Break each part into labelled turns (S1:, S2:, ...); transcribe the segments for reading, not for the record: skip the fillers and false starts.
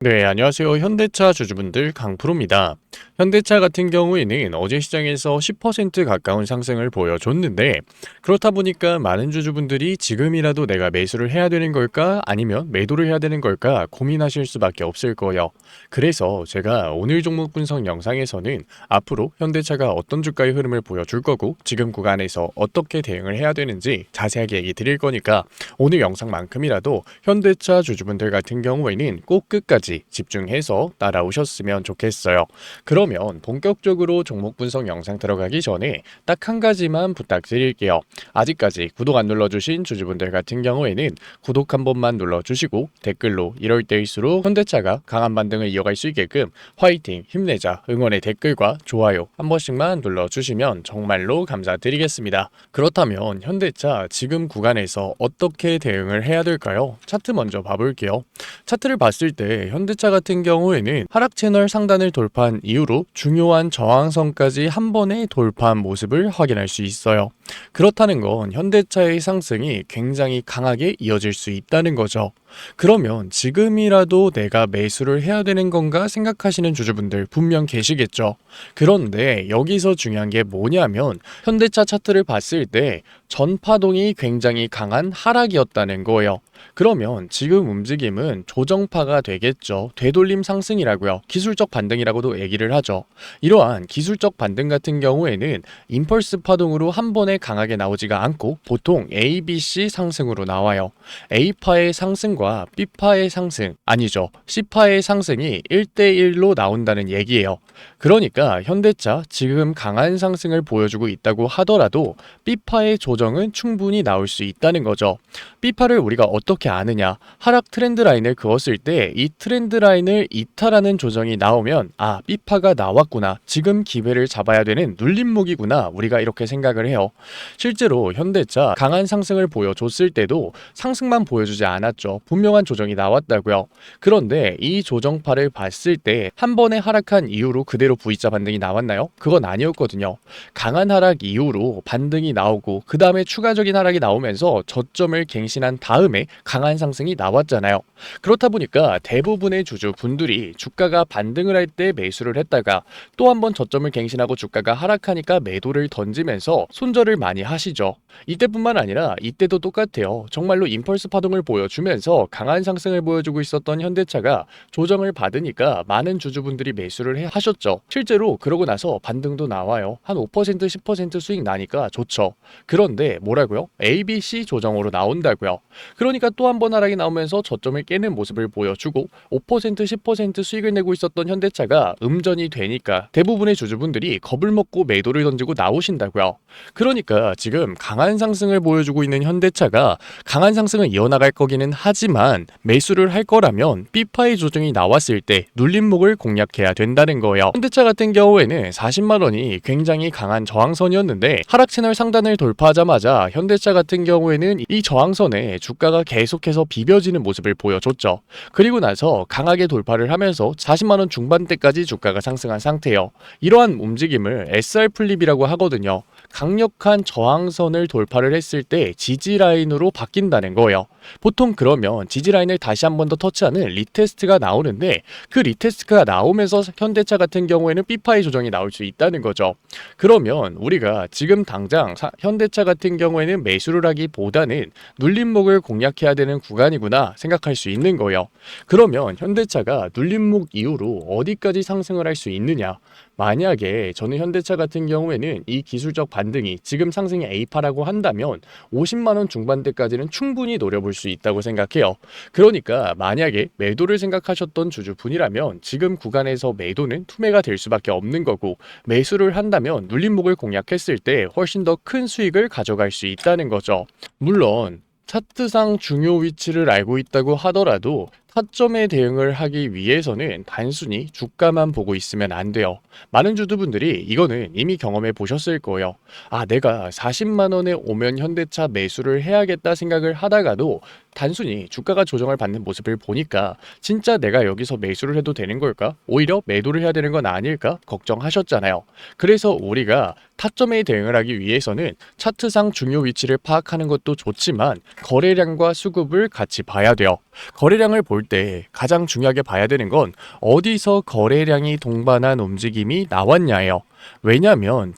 S1: 네, 안녕하세요. 현대차 주주분들 강프로입니다. 현대차 같은 경우에는 어제 시장에서 10% 가까운 상승을 보여줬는데 그렇다 보니까 많은 주주분들이 지금이라도 내가 매수를 해야 되는 걸까 아니면 매도를 해야 되는 걸까 고민하실 수밖에 없을 거예요. 그래서 제가 오늘 종목 분석 영상에서는 앞으로 현대차가 어떤 주가의 흐름을 보여줄 거고 지금 구간에서 어떻게 대응을 해야 되는지 자세하게 얘기 드릴 거니까 오늘 영상만큼이라도 현대차 주주분들 같은 경우에는 꼭 끝까지 집중해서 따라오셨으면 좋겠어요. 그러면 본격적으로 종목 분석 영상 들어가기 전에 딱 한 가지만 부탁드릴게요. 아직까지 구독 안 눌러주신 주주분들 같은 경우에는 구독 한 번만 눌러주시고 댓글로 이럴 때일수록 현대차가 강한 반등을 이어갈 수 있게끔 화이팅 힘내자 응원의 댓글과 좋아요 한 번씩만 눌러주시면 정말로 감사드리겠습니다. 그렇다면 현대차 지금 구간에서 어떻게 대응을 해야 될까요? 차트 먼저 봐볼게요. 차트를 봤을 때 현대차 같은 경우에는 하락 채널 상단을 돌파한 이후로 중요한 저항선까지 한 번에 돌파한 모습을 확인할 수 있어요. 그렇다는 건 현대차의 상승이 굉장히 강하게 이어질 수 있다는 거죠. 그러면 지금이라도 내가 매수를 해야 되는 건가 생각하시는 주주분들 분명 계시겠죠. 그런데 여기서 중요한 게 뭐냐면 현대차 차트를 봤을 때 전파동이 굉장히 강한 하락이었다는 거예요. 그러면 지금 움직임은 조정파가 되겠죠. 되돌림 상승이라고요. 기술적 반등이라고도 얘기를 하죠. 이러한 기술적 반등 같은 경우에는 임펄스 파동으로 한 번에 강하게 나오지가 않고 보통 A, B, C 상승으로 나와요. A파의 상승과 B파의 상승, 아니죠. C파의 상승이 1대1로 나온다는 얘기예요. 그러니까 현대차 지금 강한 상승을 보여주고 있다고 하더라도 B파의 조정은 충분히 나올 수 있다는 거죠. B파를 우리가 어떻게 아느냐? 하락 트렌드 라인을 그었을 때 이 트렌드 라인을 이탈하는 조정이 나오면 아, B파가 나왔구나. 지금 기회를 잡아야 되는 눌림목이구나. 우리가 이렇게 생각을 해요. 실제로 현대차 강한 상승을 보여줬을 때도 상승만 보여주지 않았죠. 분명한 조정이 나왔다고요. 그런데 이 조정파를 봤을 때 한 번에 하락한 이후로 그대로 V자 반등이 나왔나요? 그건 아니었거든요. 강한 하락 이후로 반등이 나오고 그 다음에 추가적인 하락이 나오면서 저점을 갱신한 다음에 강한 상승이 나왔잖아요. 그렇다 보니까 대부분의 주주분들이 주가가 반등을 할 때 매수를 했다가 또 한 번 저점을 갱신하고 주가가 하락하니까 매도를 던지면서 손절을 많이 하시죠. 이때뿐만 아니라 이때도 똑같아요. 정말로 임펄스 파동을 보여주면서 강한 상승을 보여주고 있었던 현대차가 조정을 받으니까 많은 주주분들이 매수를 하셨죠. 실제로 그러고 나서 반등도 나와요. 한 5% 10% 수익 나니까 좋죠. 그런데 뭐라고요? A, B, C 조정으로 나온다고요. 그러니까 또 한 번 하락이 나오면서 저점을 깨는 모습을 보여주고 5% 10% 수익을 내고 있었던 현대차가 음전이 되니까 대부분의 주주분들이 겁을 먹고 매도를 던지고 나오신다고요. 그러니까 지금 강한 상승을 보여주고 있는 현대차가 강한 상승을 이어나갈 거기는 하지만 매수를 할 거라면 B파의 조정이 나왔을 때 눌림목을 공략해야 된다는 거예요. 현대차 같은 경우에는 40만 원이 굉장히 강한 저항선이었는데 하락 채널 상단을 돌파하자마자 현대차 같은 경우에는 이 저항선에 주가가 계속해서 비벼지는 모습을 보여줬죠. 그리고 나서 강하게 돌파를 하면서 40만 원 중반대까지 주가가 상승한 상태예요. 이러한 움직임을 SR 플립이라고 하거든요. 강력한 저항선을 돌파를 했을 때 지지 라인으로 바뀐다는 거예요. 보통 그러면 지지 라인을 다시 한 번 더 터치하는 리테스트가 나오는데 그 리테스트가 나오면서 현대차 같은 경우에는 B파의 조정이 나올 수 있다는 거죠. 그러면 우리가 지금 당장 현대차 같은 경우에는 매수를 하기보다는 눌림목을 공략해야 되는 구간이구나 생각할 수 있는 거예요. 그러면 현대차가 눌림목 이후로 어디까지 상승을 할 수 있느냐? 만약에 저는 현대차 같은 경우에는 이 기술적 반등이 지금 상승이 A파라고 한다면 50만 원 중반대까지는 충분히 노려볼 수 있다고 생각해요. 그러니까 만약에 매도를 생각하셨던 주주분이라면 지금 구간에서 매도는 투매가 될 수밖에 없는 거고 매수를 한다면 눌림목을 공략했을 때 훨씬 더 큰 수익을 가져갈 수 있다는 거죠. 물론 차트상 중요 위치를 알고 있다고 하더라도 타점에 대응을 하기 위해서는 단순히 주가만 보고 있으면 안 돼요. 많은 주주분들이 이거는 이미 경험해 보셨을 거예요. 아, 내가 40만 원에 오면 현대차 매수를 해야겠다 생각을 하다가도 단순히 주가가 조정을 받는 모습을 보니까 진짜 내가 여기서 매수를 해도 되는 걸까? 오히려 매도를 해야 되는 건 아닐까? 걱정하셨잖아요. 그래서 우리가 타점에 대응을 하기 위해서는 차트상 중요 위치를 파악하는 것도 좋지만 거래량과 수급을 같이 봐야 돼요. 거래량을 볼 때 가장 중요하게 봐야 되는 건 어디서 거래량이 동반한 움직임이 나왔냐예요. 왜냐하면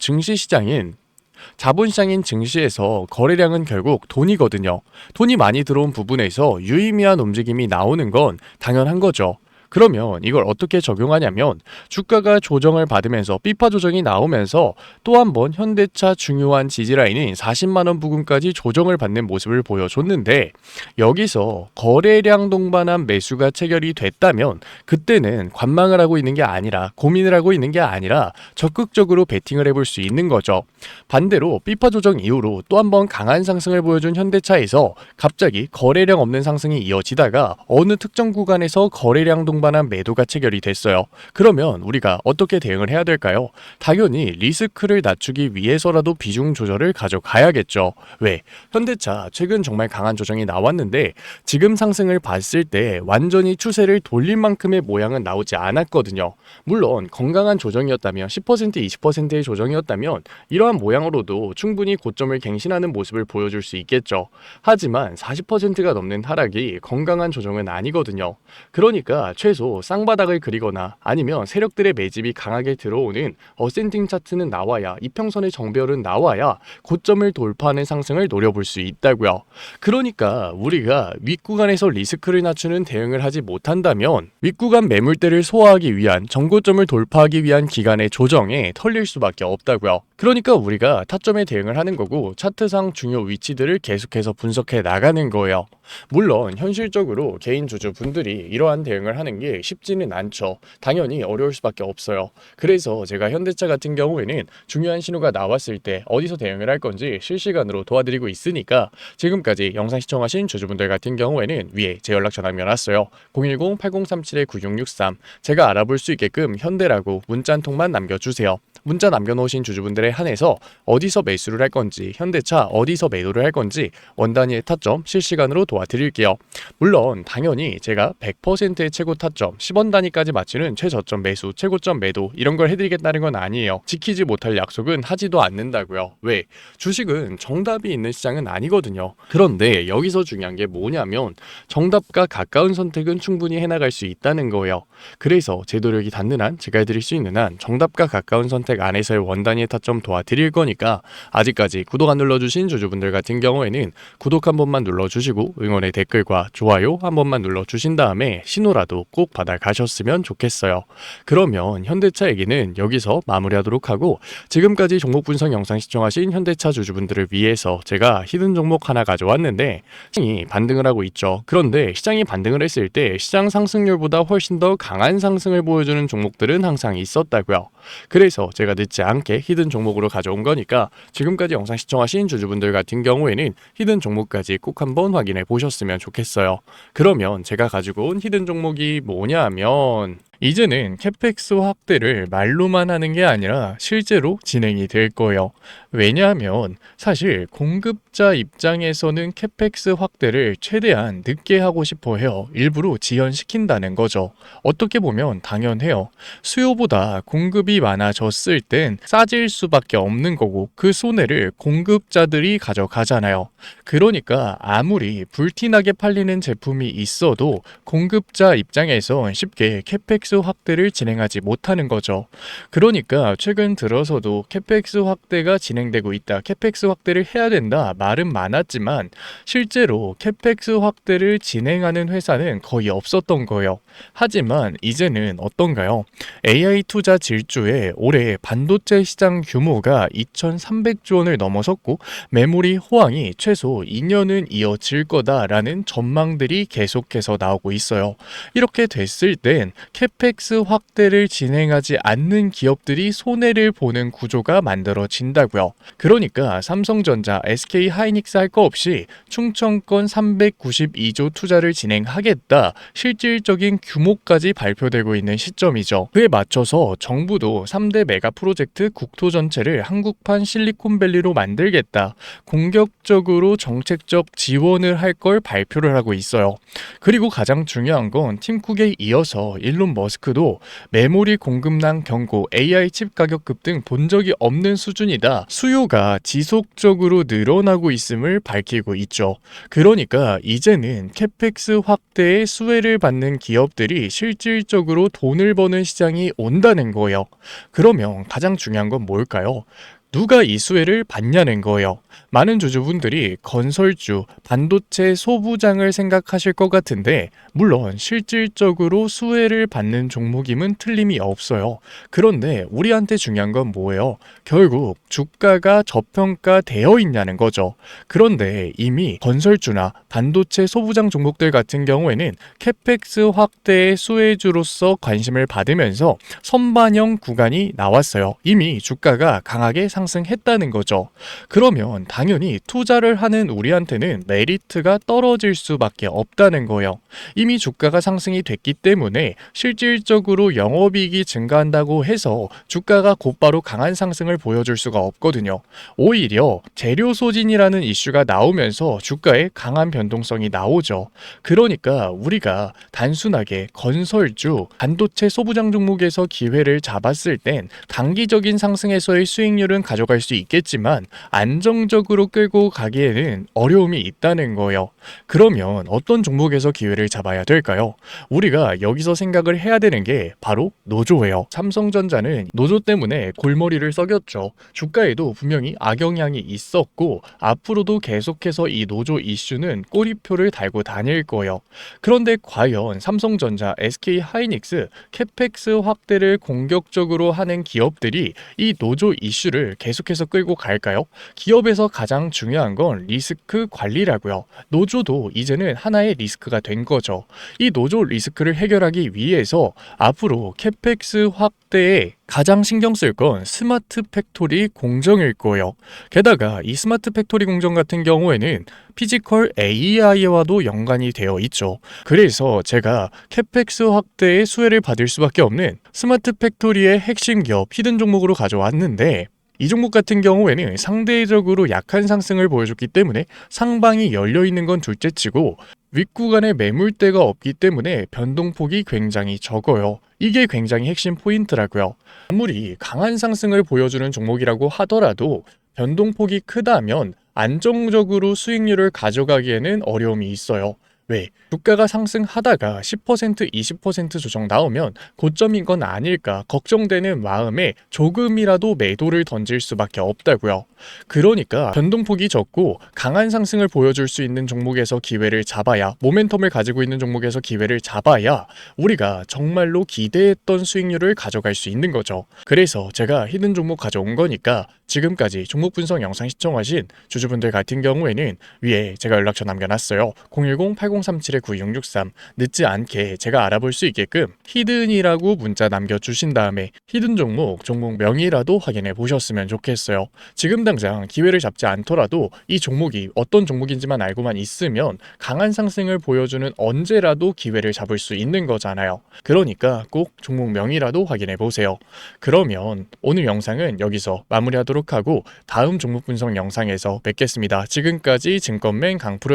S1: 자본시장인 증시에서 거래량은 결국 돈이거든요. 돈이 많이 들어온 부분에서 유의미한 움직임이 나오는 건 당연한 거죠. 그러면 이걸 어떻게 적용하냐면 주가가 조정을 받으면서 피파 조정이 나오면서 또 한 번 현대차 중요한 지지라인인 40만 원 부근까지 조정을 받는 모습을 보여줬는데 여기서 거래량 동반한 매수가 체결이 됐다면 그때는 관망을 하고 있는 게 아니라 고민을 하고 있는 게 아니라 적극적으로 베팅을 해볼 수 있는 거죠. 반대로 피파 조정 이후로 또 한 번 강한 상승을 보여준 현대차에서 갑자기 거래량 없는 상승이 이어지다가 어느 특정 구간에서 거래량 동반한 매도가 체결이 됐어요. 그러면 우리가 어떻게 대응을 해야 될까요? 당연히 리스크를 낮추기 위해서라도 비중 조절을 가져가야겠죠. 왜? 현대차 최근 정말 강한 조정이 나왔는데 지금 상승을 봤을 때 완전히 추세를 돌릴 만큼의 모양은 나오지 않았거든요. 물론 건강한 조정이었다면 10% 20%의 조정이었다면 이러한 모양으로도 충분히 고점을 갱신하는 모습을 보여줄 수 있겠죠. 하지만 40%가 넘는 하락이 건강한 조정은 아니거든요. 그러니까 최소 쌍바닥을 그리거나 아니면 세력들의 매집이 강하게 들어오는 어센딩 차트는 나와야 이평선의 정배열은 나와야 고점을 돌파하는 상승을 노려볼 수 있다고요. 그러니까 우리가 윗구간에서 리스크를 낮추는 대응을 하지 못한다면 윗구간 매물대를 소화하기 위한 정고점을 돌파하기 위한 기간의 조정에 털릴 수밖에 없다고요. 그러니까 우리가 타점에 대응을 하는 거고 차트상 중요 위치들을 계속해서 분석해 나가는 거예요. 물론 현실적으로 개인 주주분들이 이러한 대응을 하는 게 쉽지는 않죠. 당연히 어려울 수밖에 없어요. 그래서 제가 현대차 같은 경우에는 중요한 신호가 나왔을 때 어디서 대응을 할 건지 실시간으로 도와드리고 있으니까 지금까지 영상 시청하신 주주분들 같은 경우에는 위에 제 연락처 남겨놨어요. 010-8037-9663 제가 알아볼 수 있게끔 현대라고 문자 한 통만 남겨주세요. 문자 남겨놓으신 주주분들에 한해서 어디서 매수를 할 건지 현대차 어디서 매도를 할 건지 원단위의 타점 실시간으로 도와드릴게요. 물론 당연히 제가 100%의 최고 타점 10원 단위까지 맞추는 최저점 매수 최고점 매도 이런 걸 해드리겠다는 건 아니에요. 지키지 못할 약속은 하지도 않는다고요. 왜? 주식은 정답이 있는 시장은 아니거든요. 그런데 여기서 중요한 게 뭐냐면 정답과 가까운 선택은 충분히 해나갈 수 있다는 거예요. 그래서 제 노력이 닿는 한 제가 해드릴 수 있는 한 정답과 가까운 선택 안에서의 원단위의 타점 도와드릴 거니까 아직까지 구독 안 눌러주신 주주분들 같은 경우에는 구독 한 번만 눌러주시고 응원의 댓글과 좋아요 한 번만 눌러주신 다음에 신호라도 꼭 받아가셨으면 좋겠어요. 그러면 현대차 얘기는 여기서 마무리하도록 하고 지금까지 종목 분석 영상 시청하신 현대차 주주분들을 위해서 제가 히든 종목 하나 가져왔는데 시장이 반등을 하고 있죠. 그런데 시장이 반등을 했을 때 시장 상승률보다 훨씬 더 강한 상승을 보여주는 종목들은 항상 있었다고요. 그래서 제가 늦지 않게 히든 종목으로 가져온 거니까 지금까지 영상 시청하신 주주분들 같은 경우에는 히든 종목까지 꼭 한번 확인해 보셨으면 좋겠어요. 그러면 제가 가지고 온 히든 종목이 뭐냐 하면 이제는 캐펙스 확대를 말로만 하는 게 아니라 실제로 진행이 될 거예요. 왜냐하면 사실 공급자 입장에서는 캐펙스 확대를 최대한 늦게 하고 싶어 해요. 일부러 지연시킨다는 거죠. 어떻게 보면 당연해요. 수요보다 공급이 많아졌을 땐 싸질 수밖에 없는 거고 그 손해를 공급자들이 가져가잖아요. 그러니까 아무리 불티나게 팔리는 제품이 있어도 공급자 입장에선 쉽게 캐펙스 확대를 진행하지 못하는 거죠. 그러니까 최근 들어서도 캐펙스 확대가 진행되고 있다. 캐펙스 확대를 해야 된다. 말은 많았지만 실제로 캐펙스 확대를 진행하는 회사는 거의 없었던 거예요. 하지만 이제는 어떤가요? AI 투자 질주에 올해 반도체 시장 규모가 2,300조 원을 넘어섰고 메모리 호황이 최소 2년은 이어질 거다라는 전망들이 계속해서 나오고 있어요. 이렇게 됐을 땐 캐펙스 확대를 진행하지 않는 기업들이 손해를 보는 구조가 만들어진다고요. 그러니까 삼성전자, SK 하이닉스 할 거 없이 충청권 392조 투자를 진행하겠다. 실질적인 규모까지 발표되고 있는 시점이죠. 그에 맞춰서 정부도 3대 메가 프로젝트 국토 전체를 한국판 실리콘밸리로 만들겠다. 공격적으로 정책적 지원을 할 걸 발표를 하고 있어요. 그리고 가장 중요한 건 팀쿡에 이어서 일론 머스크도 메모리 공급량 경고, AI 칩 가격 급등 본 적이 없는 수준이다. 수요가 지속적으로 늘어나고 있음을 밝히고 있죠. 그러니까 이제는 캐펙스 확대에 수혜를 받는 기업들이 실질적으로 돈을 버는 시장이 온다는 거예요. 그러면 가장 중요한 건 뭘까요? 누가 이 수혜를 받냐는 거예요. 많은 주주분들이 건설주, 반도체 소부장을 생각하실 것 같은데 물론 실질적으로 수혜를 받는 종목임은 틀림이 없어요. 그런데 우리한테 중요한 건 뭐예요? 결국 주가가 저평가되어 있냐는 거죠. 그런데 이미 건설주나 반도체 소부장 종목들 같은 경우에는 캐펙스 확대의 수혜주로서 관심을 받으면서 선반영 구간이 나왔어요. 이미 주가가 강하게 상승했다는 거죠. 그러면 당연히 투자를 하는 우리한테는 메리트가 떨어질 수밖에 없다는 거예요. 이미 주가가 상승이 됐기 때문에 실질적으로 영업이익이 증가한다고 해서 주가가 곧바로 강한 상승을 보여줄 수가 없거든요. 오히려 재료 소진이라는 이슈가 나오면서 주가에 강한 변동성이 나오죠. 그러니까 우리가 단순하게 건설주, 반도체 소부장 종목에서 기회를 잡았을 땐 단기적인 상승에서의 수익률은 가져갈 수 있겠지만 안정적으로 끌고 가기에는 어려움이 있다는 거예요. 그러면 어떤 종목에서 기회를 잡아야 될까요? 우리가 여기서 생각을 해야 되는 게 바로 노조예요. 삼성전자는 노조 때문에 골머리를 썩였죠. 주가에도 분명히 악영향이 있었고 앞으로도 계속해서 이 노조 이슈는 꼬리표를 달고 다닐 거예요. 그런데 과연 삼성전자, SK하이닉스, 캐펙스 확대를 공격적으로 하는 기업들이 이 노조 이슈를 계속해서 끌고 갈까요? 기업에서 가장 중요한 건 리스크 관리라고요. 노조도 이제는 하나의 리스크가 된 거죠. 이 노조 리스크를 해결하기 위해서 앞으로 캐펙스 확대에 가장 신경 쓸 건 스마트 팩토리 공정일 거예요. 게다가 이 스마트 팩토리 공정 같은 경우에는 피지컬 AI와도 연관이 되어 있죠. 그래서 제가 캐펙스 확대에 수혜를 받을 수밖에 없는 스마트 팩토리의 핵심 기업 히든 종목으로 가져왔는데 이 종목 같은 경우에는 상대적으로 약한 상승을 보여줬기 때문에 상방이 열려있는 건 둘째치고 윗구간에 매물대가 없기 때문에 변동폭이 굉장히 적어요. 이게 굉장히 핵심 포인트라고요. 아무리 강한 상승을 보여주는 종목이라고 하더라도 변동폭이 크다면 안정적으로 수익률을 가져가기에는 어려움이 있어요. 왜? 주가가 상승하다가 10%, 20% 조정 나오면 고점인 건 아닐까 걱정되는 마음에 조금이라도 매도를 던질 수밖에 없다고요. 그러니까 변동폭이 적고 강한 상승을 보여줄 수 있는 종목에서 기회를 잡아야, 모멘텀을 가지고 있는 종목에서 기회를 잡아야 우리가 정말로 기대했던 수익률을 가져갈 수 있는 거죠. 그래서 제가 히든 종목 가져온 거니까 지금까지 종목 분석 영상 시청하신 주주분들 같은 경우에는 위에 제가 연락처 남겨놨어요. 010-8037-9663 늦지 않게 제가 알아볼 수 있게끔 히든이라고 문자 남겨주신 다음에 히든 종목 명이라도 확인해 보셨으면 좋겠어요. 지금 당장 기회를 잡지 않더라도 이 종목이 어떤 종목인지만 알고만 있으면 강한 상승을 보여주는 언제라도 기회를 잡을 수 있는 거잖아요. 그러니까 꼭 종목 명이라도 확인해 보세요. 그러면 오늘 영상은 여기서 마무리하도록 하고 다음 종목 분석 영상에서 뵙겠습니다. 지금까지 증권맨 강프로